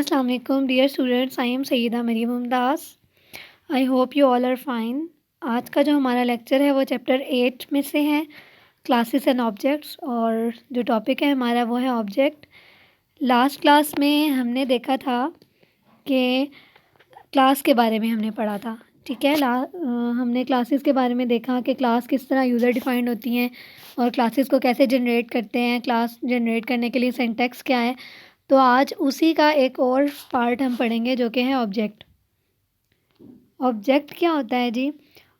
Assalamu alaikum dear students, I am Sayeda Mariyam Mumtaz. I hope you all are fine. आज का जो हमारा लेक्चर है वो चैप्टर 8 में से है, क्लासेस एंड ऑब्जेक्ट्स, और जो टॉपिक है हमारा वो है ऑब्जेक्ट। लास्ट क्लास में हमने देखा था कि क्लास के बारे में हमने पढ़ा था, ठीक है। हमने क्लासेस के बारे में देखा कि क्लास किस तरह यूज़र डिफाइंड होती हैं और क्लासेस को कैसे जनरेट करते हैं, क्लास जनरेट करने के लिए सिंटैक्स क्या है। तो आज उसी का एक और पार्ट हम पढ़ेंगे जो कि है ऑब्जेक्ट। ऑब्जेक्ट क्या होता है जी?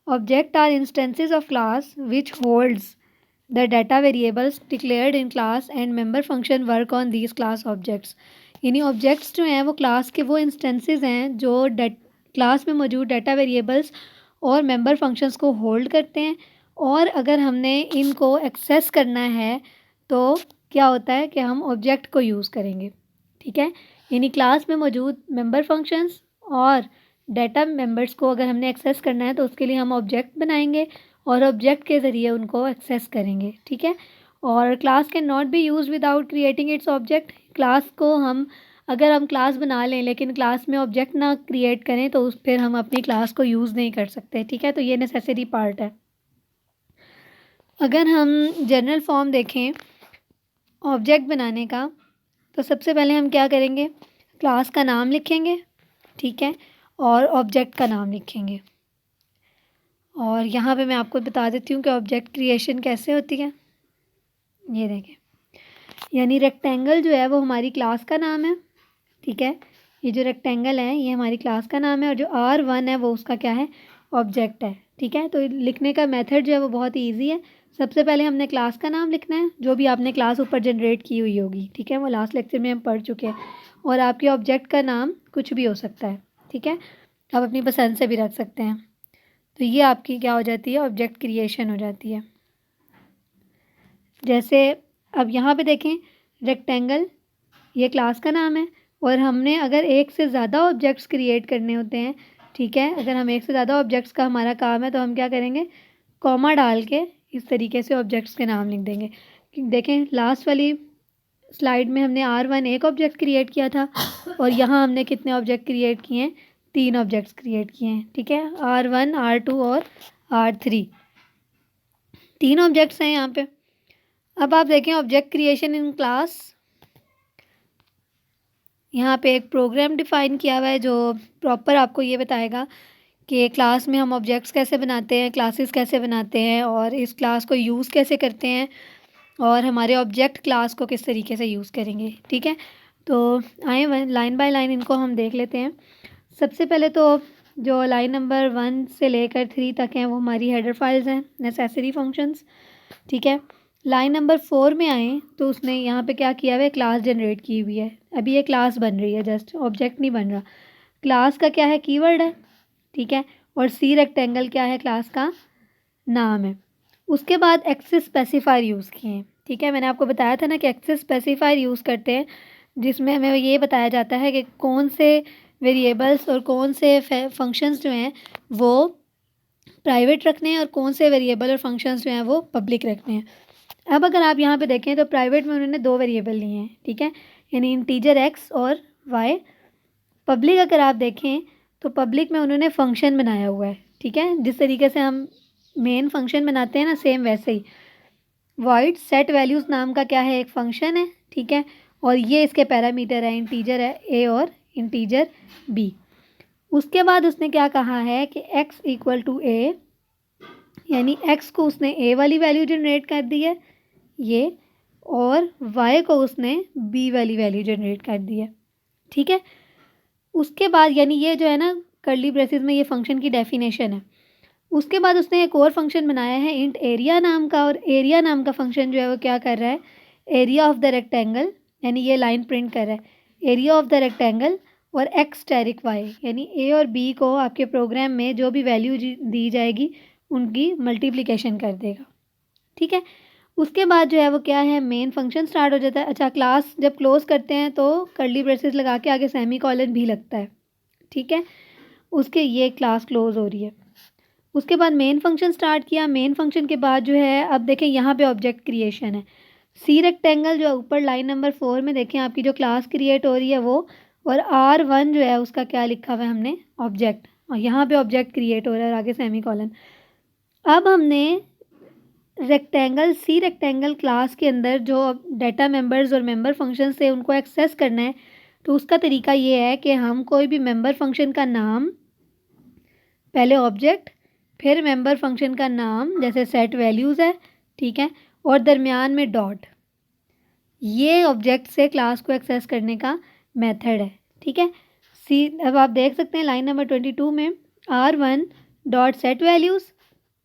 Object are instances of class which holds the data variables declared in class and member function work on these class objects. यानी ऑब्जेक्ट्स जो हैं वो क्लास के वो इंस्टेंसेस हैं जो क्लास में मौजूद डाटा वेरिएबल्स और मेंबर फंक्शंस को होल्ड करते हैं, और अगर हमने इनको एक्सेस करना है तो क्या होता है कि हम ऑब्जेक्ट को यूज़ करेंगे, ठीक है। यानी क्लास में मौजूद मेंबर फंक्शंस और डाटा मेंबर्स को अगर हमने एक्सेस करना है तो उसके लिए हम ऑब्जेक्ट बनाएंगे और ऑब्जेक्ट के ज़रिए उनको एक्सेस करेंगे, ठीक है। और class can not be use without creating its object. Class को अगर हम क्लास बना लें लेकिन क्लास में ऑब्जेक्ट ना क्रिएट करें तो फिर हम अपनी क्लास को यूज़ नहीं कर सकते, ठीक है। तो ये नेसेसरी पार्ट है। अगर हम जनरल फॉर्म देखें ऑब्जेक्ट बनाने का, तो सबसे पहले हम क्या करेंगे, क्लास का नाम लिखेंगे, ठीक है, और ऑब्जेक्ट का नाम लिखेंगे। और यहाँ पे मैं आपको बता देती हूँ कि ऑब्जेक्ट क्रिएशन कैसे होती है। ये देखें, यानी रेक्टेंगल जो है वो हमारी क्लास का नाम है, ठीक है। ये जो रेक्टेंगल है ये हमारी क्लास का नाम है, और जो R1 है वो उसका क्या है, ऑब्जेक्ट है, ठीक है। तो लिखने का मेथड जो है वो बहुत ही ईजी है। सबसे पहले हमने क्लास का नाम लिखना है, जो भी आपने क्लास ऊपर जनरेट की हुई होगी, ठीक है, वो लास्ट लेक्चर में हम पढ़ चुके हैं। और आपके ऑब्जेक्ट का नाम कुछ भी हो सकता है, ठीक है, आप अपनी पसंद से भी रख सकते हैं। तो ये आपकी क्या हो जाती है, ऑब्जेक्ट क्रिएशन हो जाती है। जैसे अब यहाँ पे देखें, रेक्टेंगल ये क्लास का नाम है, और हमने अगर एक से ज़्यादा ऑब्जेक्ट्स क्रिएट करने होते हैं, ठीक है, अगर हम एक से ज़्यादा ऑब्जेक्ट्स का हमारा काम है तो हम क्या करेंगे, कॉमा डाल के इस तरीके से ऑब्जेक्ट्स के नाम लिख देंगे। देखें लास्ट वाली स्लाइड में हमने R1 एक ऑब्जेक्ट क्रिएट किया था, और यहाँ हमने कितने ऑब्जेक्ट क्रिएट किए हैं, 3 ऑब्जेक्ट्स क्रिएट किए हैं, ठीक है। R1, R2 और R3, 3 ऑब्जेक्ट्स हैं यहाँ पे। अब आप देखें ऑब्जेक्ट क्रिएशन इन क्लास, यहाँ पे एक प्रोग्राम डिफ़ाइन किया हुआ है जो प्रॉपर आपको ये बताएगा कि क्लास में हम ऑब्जेक्ट्स कैसे बनाते हैं, क्लासेस कैसे बनाते हैं, और इस क्लास को यूज़ कैसे करते हैं, और हमारे ऑब्जेक्ट क्लास को किस तरीके से यूज़ करेंगे, ठीक है। तो आए लाइन बाय लाइन इनको हम देख लेते हैं। सबसे पहले तो जो लाइन नंबर 1 से लेकर 3 तक हैं वो हमारी हेडर फाइल्स हैं, नेसेसरी फंक्शंस, ठीक है। लाइन नंबर 4 में आए तो उसने यहाँ पे क्या किया हुआ है, क्लास जनरेट की हुई है। अभी ये क्लास बन रही है, जस्ट ऑब्जेक्ट नहीं बन रहा। क्लास का क्या है, कीवर्ड है, ठीक है, और सी रेक्टेंगल क्या है, क्लास का नाम है। उसके बाद एक्सेस स्पेसिफायर यूज़ किए हैं, ठीक है। मैंने आपको बताया था ना कि एक्सेस स्पेसिफायर यूज़ करते हैं जिसमें हमें ये बताया जाता है कि कौन से वेरिएबल्स और कौन से फंक्शंस जो हैं वो प्राइवेट रखने हैं और कौन से वेरिएबल और फंक्शंस जो हैं वो पब्लिक रखने हैं। अब अगर आप यहाँ पे देखें तो प्राइवेट में उन्होंने 2 वेरिएबल लिए हैं, ठीक है, यानी इंटीजर x और y। पब्लिक अगर आप देखें तो पब्लिक में उन्होंने फंक्शन बनाया हुआ है, ठीक है, जिस तरीके से हम मेन फंक्शन बनाते हैं ना, सेम वैसे ही वॉइड सेट वैल्यूज़ नाम का क्या है, एक फंक्शन है, ठीक है, और ये इसके पैरामीटर है, इंटीजर है a और इंटीजर b। उसके बाद उसने क्या कहा है कि x इक्वल टू a, यानी x को उसने a वाली वैल्यू जनरेट कर दी है ये, और y को उसने b वाली वैल्यू जनरेट कर दी है, ठीक है। उसके बाद यानी ये जो है ना कर्ली ब्रेसेस में ये फंक्शन की डेफिनेशन है। उसके बाद उसने एक और फंक्शन बनाया है इंट एरिया नाम का, और एरिया नाम का फंक्शन जो है वो क्या कर रहा है, एरिया ऑफ द रेक्टेंगल, यानी ये लाइन प्रिंट कर रहा है, एरिया ऑफ द रेक्टेंगल और एक्स स्टेरिक वाई, यानी ए और बी को आपके प्रोग्राम में जो भी वैल्यू दी जाएगी उनकी मल्टीप्लिकेशन कर देगा, ठीक है। उसके बाद जो है वो क्या है, मेन फंक्शन स्टार्ट हो जाता है। अच्छा, क्लास जब क्लोज करते हैं तो कर्ली ब्रेसेस लगा के आगे सेमी कॉलन भी लगता है, ठीक है। उसके ये क्लास क्लोज हो रही है। उसके बाद मेन फंक्शन स्टार्ट किया, मेन फंक्शन के बाद जो है अब देखें यहाँ पे ऑब्जेक्ट क्रिएशन है। सी रेक्टेंगल जो ऊपर लाइन नंबर 4 में देखें आपकी जो क्लास क्रिएट हो रही है वो और R1 जो है उसका क्या लिखा हुआ है हमने, ऑब्जेक्ट, और यहाँ पे ऑब्जेक्ट क्रिएट हो रहा है और आगे सेमीकोलन। अब हमने सी रेक्टेंगल क्लास के अंदर जो डाटा मेंबर्स और मेंबर फंक्शन से उनको एक्सेस करना है, तो उसका तरीका ये है कि हम कोई भी मेंबर फंक्शन का नाम, पहले ऑब्जेक्ट, फिर मेंबर फंक्शन का नाम, जैसे सेट वैल्यूज़ है, ठीक है, और दरमियान में डॉट, ये ऑब्जेक्ट से क्लास को एक्सेस करने का मेथड है, ठीक है। अब आप देख सकते हैं लाइन नंबर 22 में R1 dot set values,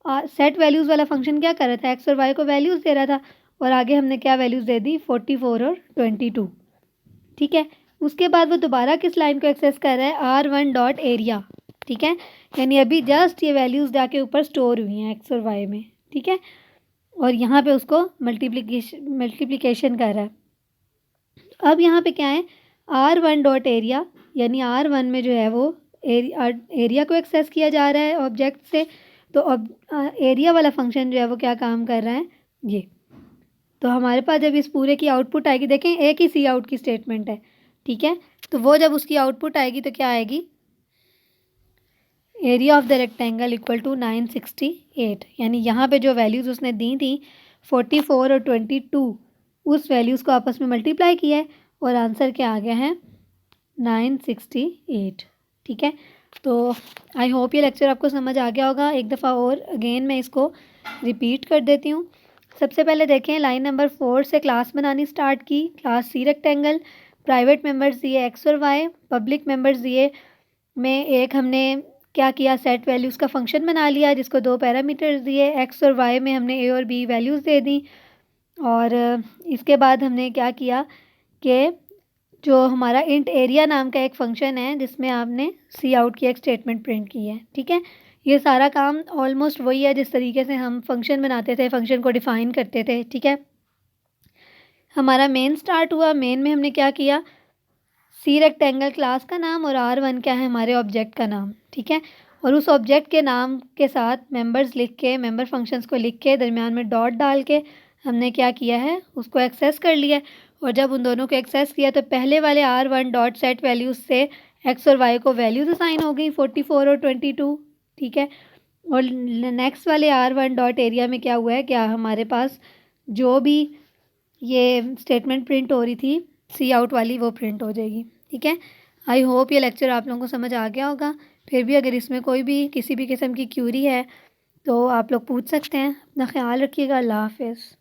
set values वाला फंक्शन क्या कर रहा था, एक्स और वाई को वैल्यूज़ दे रहा था, और आगे हमने क्या वैल्यूज़ दे दी, 44 और 22, ठीक है। उसके बाद वो दोबारा किस लाइन को एक्सेस कर रहा है, R1 डॉट एरिया, ठीक है, यानी अभी जस्ट ये वैल्यूज़ जाके ऊपर स्टोर हुई हैं एक्स और वाई में, ठीक है, और यहाँ पे उसको मल्टीप्लिकेशन कर रहा है। अब यहाँ पे क्या है, R1 डॉट एरिया, यानी R1 में जो है वो एरिया को एक्सेस किया जा रहा है ऑब्जेक्ट से, तो अब एरिया वाला फंक्शन जो है वो क्या काम कर रहा है, ये। तो हमारे पास जब इस पूरे की आउटपुट आएगी, देखें एक ही सी आउट की स्टेटमेंट है, ठीक है, तो वो जब उसकी आउटपुट आएगी तो क्या आएगी, area of the rectangle equal to 968, यानी यहाँ पे जो वैल्यूज़ उसने दी थी 44 और 22, उस वैल्यूज़ को आपस में मल्टीप्लाई किया है और आंसर क्या आ गया है, 968, ठीक है। तो आई होप ये लेक्चर आपको समझ आ गया होगा। एक दफ़ा और अगेन मैं इसको रिपीट कर देती हूँ। सबसे पहले देखें, लाइन नंबर 4 से क्लास बनानी स्टार्ट की, class C rectangle, private members दिए एक्स और वाई, पब्लिक मेंबर्स दिए में एक हमने क्या किया, सेट वैल्यूज़ का फंक्शन बना लिया जिसको 2 पैरामीटर्स दिए, एक्स और वाई में हमने ए और बी वैल्यूज़ दे दी, और इसके बाद हमने क्या किया कि जो हमारा इंट एरिया नाम का एक फ़ंक्शन है जिसमें आपने सी आउट की एक स्टेटमेंट प्रिंट की है, ठीक है। ये सारा काम ऑलमोस्ट वही है जिस तरीके से हम फंक्शन बनाते थे, फंक्शन को डिफ़ाइन करते थे, ठीक है। हमारा मेन स्टार्ट हुआ, मेन में हमने क्या किया, सी रेक्टेंगल क्लास का नाम और R1 क्या है, हमारे ऑब्जेक्ट का नाम, ठीक है, और उस ऑब्जेक्ट के नाम के साथ मेंबर्स लिख के, मेंबर फंक्शंस को लिख के, दरमियान में डॉट डाल के हमने क्या किया है, उसको एक्सेस कर लिया। और जब उन दोनों को एक्सेस किया तो पहले वाले R1 डॉट सेट वैल्यूज़ से एक्स और वाई को वैल्यूज़ असाइन हो गई 44 और 22, ठीक है। और नेक्स्ट वाले R1 डॉट एरिया में क्या हुआ है, क्या हमारे पास जो भी ये स्टेटमेंट प्रिंट हो रही थी सी आउट वाली, वो प्रिंट हो जाएगी, ठीक है। आई होप ये लेक्चर आप लोगों को समझ आ गया होगा। फिर भी अगर इसमें कोई भी किसी भी किस्म की क्यूरी है तो आप लोग पूछ सकते हैं। अपना ख्याल रखिएगा। अल्लाह हाफ़िज़।